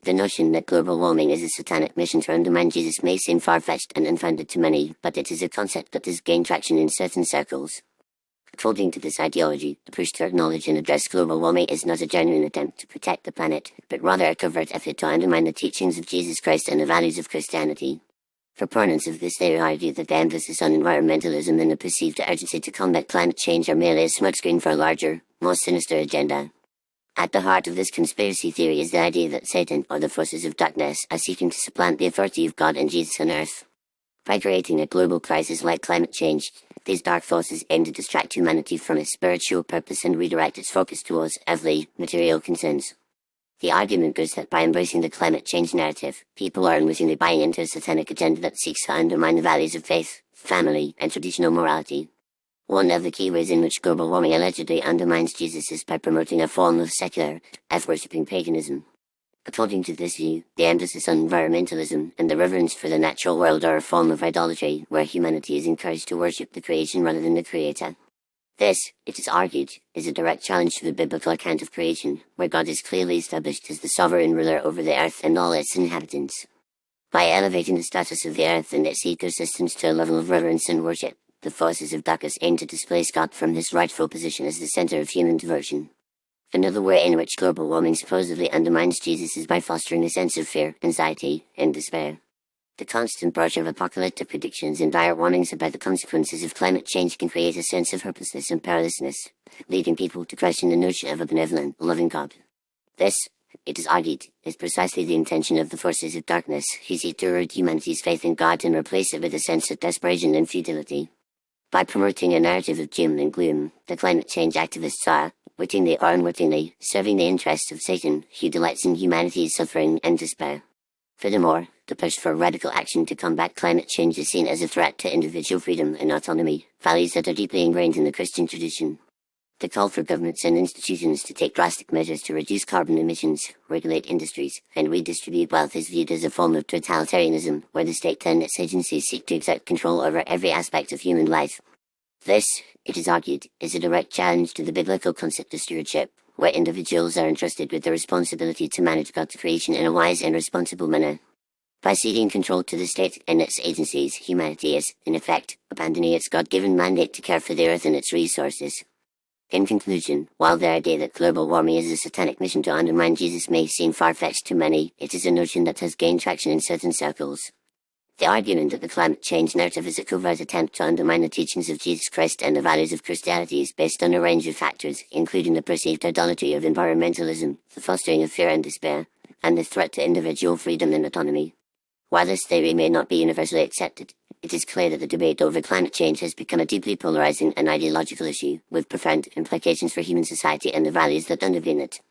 The notion that global warming is a satanic mission to undermine Jesus may seem far-fetched and unfounded to many, but it is a concept that has gained traction in certain circles. According to this ideology, the push to acknowledge and address global warming is not a genuine attempt to protect the planet, but rather a covert effort to undermine the teachings of Jesus Christ and the values of Christianity. Proponents of this theory argue that the emphasis on environmentalism and the perceived urgency to combat climate change are merely a smokescreen for a larger, more sinister agenda. At the heart of this conspiracy theory is the idea that Satan, or the forces of darkness, are seeking to supplant the authority of God and Jesus on earth. By creating a global crisis like climate change, these dark forces aim to distract humanity from its spiritual purpose and redirect its focus towards earthly, material concerns. The argument goes that by embracing the climate change narrative, people are unwittingly buying into a satanic agenda that seeks to undermine the values of faith, family, and traditional morality. One of the key ways in which global warming allegedly undermines Jesus is by promoting a form of secular, earth-worshipping paganism. According to this view, the emphasis on environmentalism and the reverence for the natural world are a form of idolatry, where humanity is encouraged to worship the creation rather than the creator. This, it is argued, is a direct challenge to the biblical account of creation, where God is clearly established as the sovereign ruler over the earth and all its inhabitants. By elevating the status of the earth and its ecosystems to a level of reverence and worship, the forces of darkness aim to displace God from his rightful position as the center of human devotion. Another way in which global warming supposedly undermines Jesus is by fostering a sense of fear, anxiety, and despair. The constant barrage of apocalyptic predictions and dire warnings about the consequences of climate change can create a sense of hopelessness and powerlessness, leading people to question the notion of a benevolent, loving God. This, it is argued, is precisely the intention of the forces of darkness, who seek to erode humanity's faith in God and replace it with a sense of desperation and futility. By promoting a narrative of doom and gloom, the climate change activists are, wittingly or unwittingly, serving the interests of Satan, who delights in humanity's suffering and despair. Furthermore, the push for radical action to combat climate change is seen as a threat to individual freedom and autonomy, values that are deeply ingrained in the Christian tradition. The call for governments and institutions to take drastic measures to reduce carbon emissions, regulate industries, and redistribute wealth is viewed as a form of totalitarianism, where the state and its agencies seek to exert control over every aspect of human life. This, it is argued, is a direct challenge to the biblical concept of stewardship, where individuals are entrusted with the responsibility to manage God's creation in a wise and responsible manner. By ceding control to the state and its agencies, humanity is, in effect, abandoning its God-given mandate to care for the earth and its resources. In conclusion, while the idea that global warming is a satanic mission to undermine Jesus may seem far-fetched to many, it is a notion that has gained traction in certain circles. The argument that the climate change narrative is a covert attempt to undermine the teachings of Jesus Christ and the values of Christianity is based on a range of factors, including the perceived idolatry of environmentalism, the fostering of fear and despair, and the threat to individual freedom and autonomy. While this theory may not be universally accepted, it is clear that the debate over climate change has become a deeply polarizing and ideological issue, with profound implications for human society and the values that underpin it.